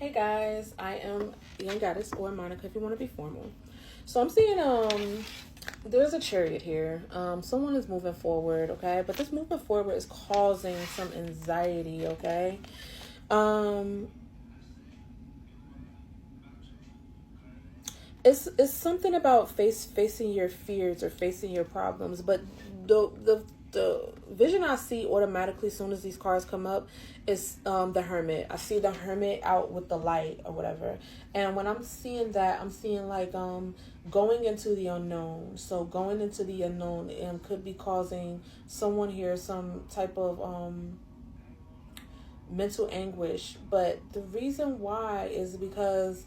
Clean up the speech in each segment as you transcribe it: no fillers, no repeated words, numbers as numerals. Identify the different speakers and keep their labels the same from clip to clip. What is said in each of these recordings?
Speaker 1: Hey guys, I am Young Goddess, or Monica if you want to be formal. So I'm seeing there's a chariot here. Someone is moving forward, okay? But this movement forward is causing some anxiety, okay? Um it's something about facing your fears or facing your problems, but the vision I see automatically as soon as these cards come up is the hermit. I see the hermit out with the light or whatever, and when I'm seeing that, I'm seeing like going into the unknown. So going into the unknown could be causing someone here some type of mental anguish, but the reason why is because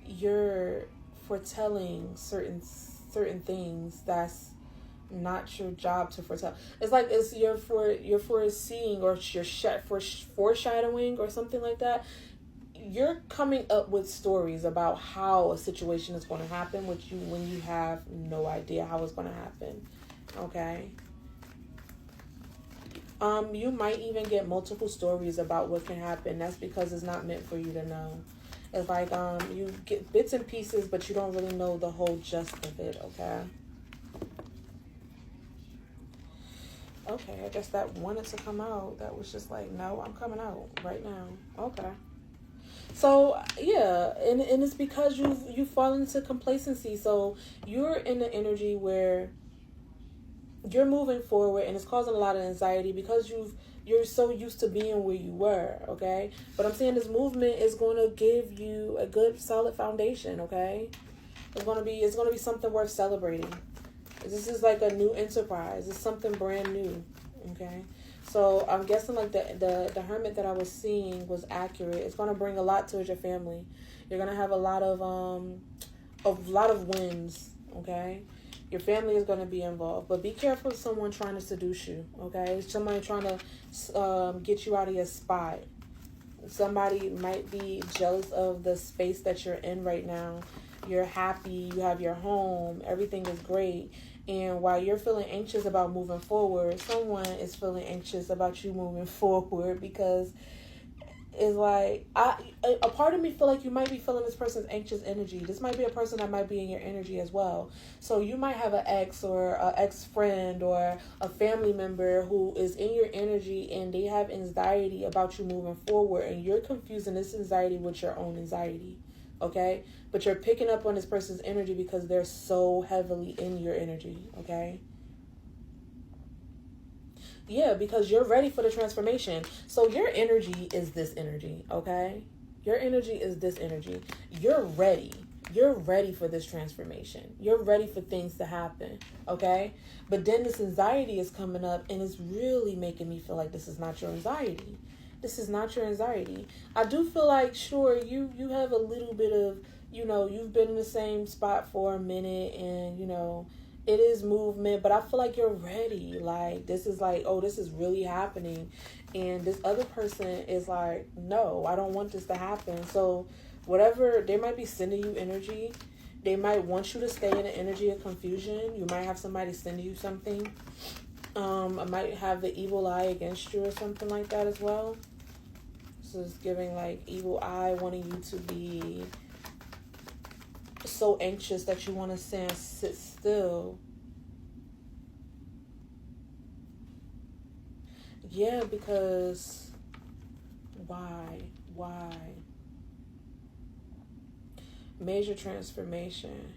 Speaker 1: you're foretelling certain things that's not your job to foretell. It's like you're foreseeing or foreshadowing or something like that. You're coming up with stories about how a situation is going to happen, which you when you have no idea how it's going to happen. Okay. You might even get multiple stories about what can happen. That's because it's not meant for you to know. It's like you get bits and pieces, but you don't really know the whole gist of it, okay? Okay, I guess that wanted to come out. That was just like, no, I'm coming out right now. Okay. So yeah, and it's because you fall into complacency. So you're in the energy where you're moving forward and it's causing a lot of anxiety because you're so used to being where you were, okay? But I'm saying this movement is going to give you a good solid foundation, okay? It's going to be something worth celebrating. This is like a new enterprise. It's something brand new, okay? So I'm guessing like the hermit that I was seeing was accurate. It's going to bring a lot towards your family. You're going to have a lot of wins, okay? Your family is going to be involved, but be careful of someone trying to seduce you, okay? Somebody trying to get you out of your spot. Somebody might be jealous of the space that you're in right now. You're happy, you have your home, everything is great. And while you're feeling anxious about moving forward, someone is feeling anxious about you moving forward because is like a part of me feel like you might be feeling this person's anxious energy. This might be a person that might be in your energy as well. So you might have an ex or an ex friend or a family member who is in your energy and they have anxiety about you moving forward, and you're confusing this anxiety with your own anxiety. Okay? But you're picking up on this person's energy because they're so heavily in your energy, okay? Yeah, because you're ready for the transformation. So your energy is this energy, okay? Your energy is this energy. You're ready. You're ready for this transformation. You're ready for things to happen, okay? But then this anxiety is coming up and it's really making me feel like this is not your anxiety. This is not your anxiety. I do feel like, sure, you have a little bit of, you've been in the same spot for a minute and, it is movement, but I feel like you're ready. Like, this is like, oh, this is really happening. And this other person is like, no, I don't want this to happen. So whatever, they might be sending you energy. They might want you to stay in an energy of confusion. You might have somebody send you something. I might have the evil eye against you or something like that as well. So it's giving like evil eye, wanting you to be so anxious that you want to sit still. Yeah, because why? Major transformation.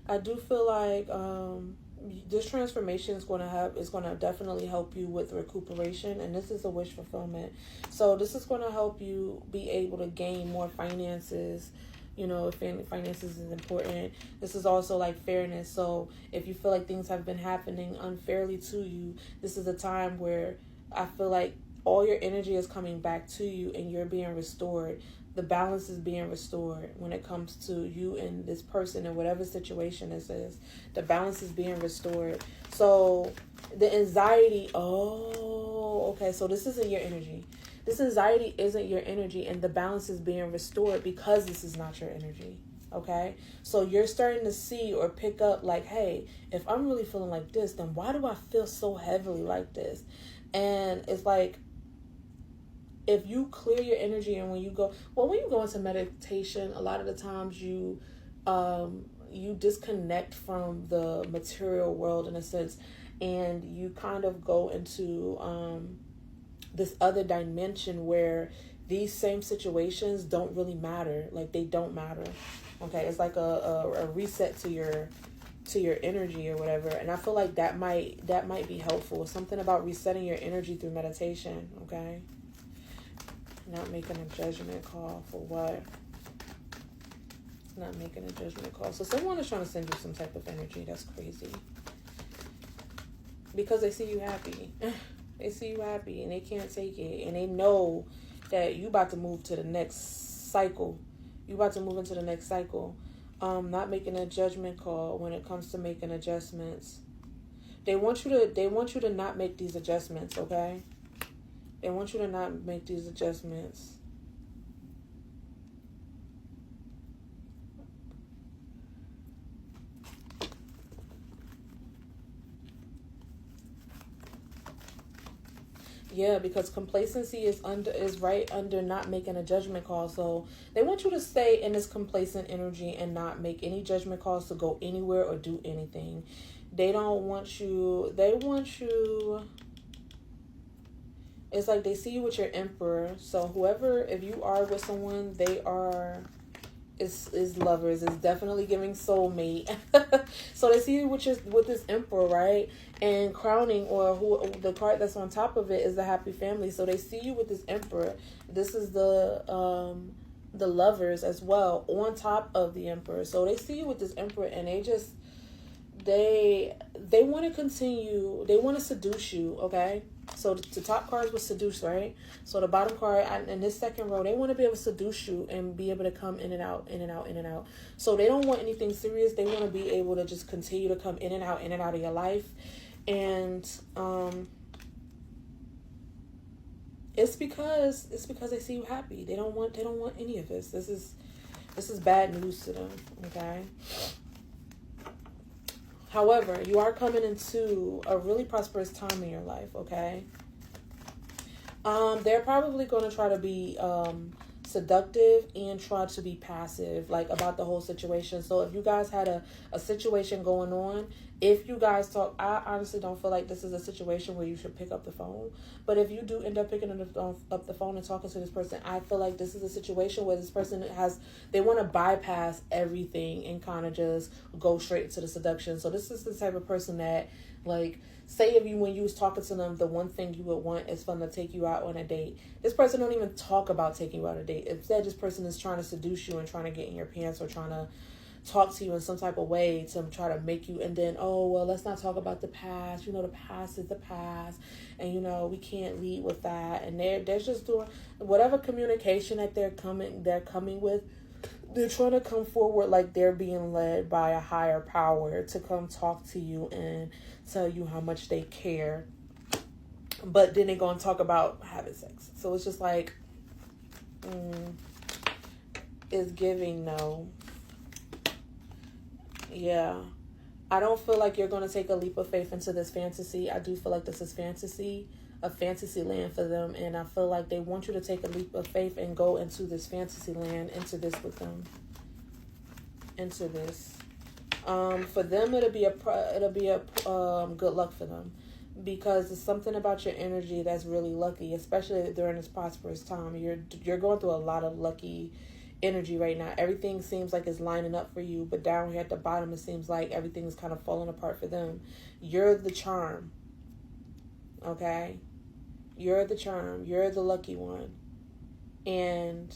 Speaker 1: I do feel like this transformation is going to definitely help you with recuperation, and this is a wish fulfillment. So this is going to help you be able to gain more finances. If finances is important. This is also like fairness. So if you feel like things have been happening unfairly to you, this is a time where I feel like all your energy is coming back to you and you're being restored. The balance is being restored when it comes to you and this person and whatever situation this is. The balance is being restored. So the anxiety, okay, so this isn't your energy. This anxiety isn't your energy, and the balance is being restored because this is not your energy. Okay? So you're starting to see or pick up like, hey, if I'm really feeling like this, then why do I feel so heavily like this? And it's like if you clear your energy, and when you go into meditation, a lot of the times you disconnect from the material world in a sense, and you kind of go into this other dimension where these same situations don't really matter. Like, they don't matter. Okay, it's like a reset to your energy or whatever. And I feel like that might be helpful. Something about resetting your energy through meditation. Okay, not making a judgment call for what. Not making a judgment call. So someone is trying to send you some type of energy. That's crazy. Because they see you happy. They see you happy and they can't take it. And they know that you about to move to the next cycle. You about to move into the next cycle. Not making a judgment call when it comes to making adjustments. They want you to not make these adjustments, okay? They want you to not make these adjustments. Yeah, because complacency is right under not making a judgment call. So they want you to stay in this complacent energy and not make any judgment calls to go anywhere or do anything. They don't want you. They want you. It's like they see you with your emperor. So whoever, if you are with someone, they are. Is lovers. Is definitely giving soulmate. So they see you with this emperor, right? And crowning, or who the card that's on top of it is the happy family. So they see you with this emperor. This is the lovers as well on top of the emperor. So they see you with this emperor, and they want to continue. They want to seduce you. Okay. So the top cards was seduce, right? So the bottom card in this second row, they want to be able to seduce you and be able to come in and out, in and out, in and out. So they don't want anything serious. They want to be able to just continue to come in and out of your life. And it's because they see you happy. They don't want any of this. This is bad news to them, okay? However, you are coming into a really prosperous time in your life, okay? They're probably going to try to be seductive and try to be passive, like, about the whole situation. So if you guys had a situation going on, if you guys talk, I honestly don't feel like this is a situation where you should pick up the phone. But if you do end up picking up the phone and talking to this person, I feel like this is a situation where this person they want to bypass everything and kind of just go straight to the seduction. So this is the type of person that, like, say when you was talking to them, the one thing you would want is for them to take you out on a date. This person don't even talk about taking you out on a date. Instead, this person is trying to seduce you and trying to get in your pants, or trying to talk to you in some type of way to try to make you, and then, oh, well, let's not talk about the past. The past is the past, and we can't lead with that. And they're just doing whatever communication that they're coming with. They're trying to come forward like they're being led by a higher power to come talk to you and tell you how much they care. But then they're going to talk about having sex. So it's just like, it's giving no. Yeah. I don't feel like you're going to take a leap of faith into this fantasy. I do feel like this is fantasy, a fantasy land for them. And I feel like they want you to take a leap of faith and go into this fantasy land, into this with them. Into this. For them, it'll be a good luck for them. Because it's something about your energy that's really lucky, especially during this prosperous time. You're going through a lot of lucky energy right now. Everything seems like it's lining up for you, but down here at the bottom, it seems like everything is kind of falling apart for them. You're the charm. Okay? You're the charm. You're the lucky one. And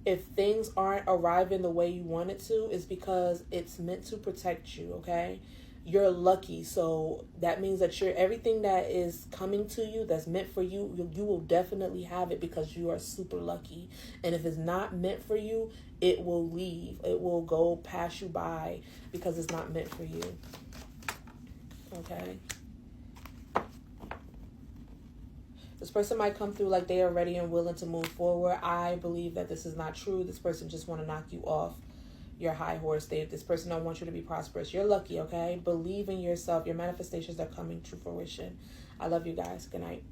Speaker 1: if things aren't arriving the way you want it to, it's because it's meant to protect you, okay? You're lucky, so that means that everything that is coming to you that's meant for you, you will definitely have it because you are super lucky. And if it's not meant for you, it will leave. It will go pass you by because it's not meant for you. Okay? This person might come through like they are ready and willing to move forward. I believe that this is not true. This person just want to knock you off your high horse. This person don't want you to be prosperous. You're lucky, okay? Believe in yourself. Your manifestations are coming to fruition. I love you guys. Good night.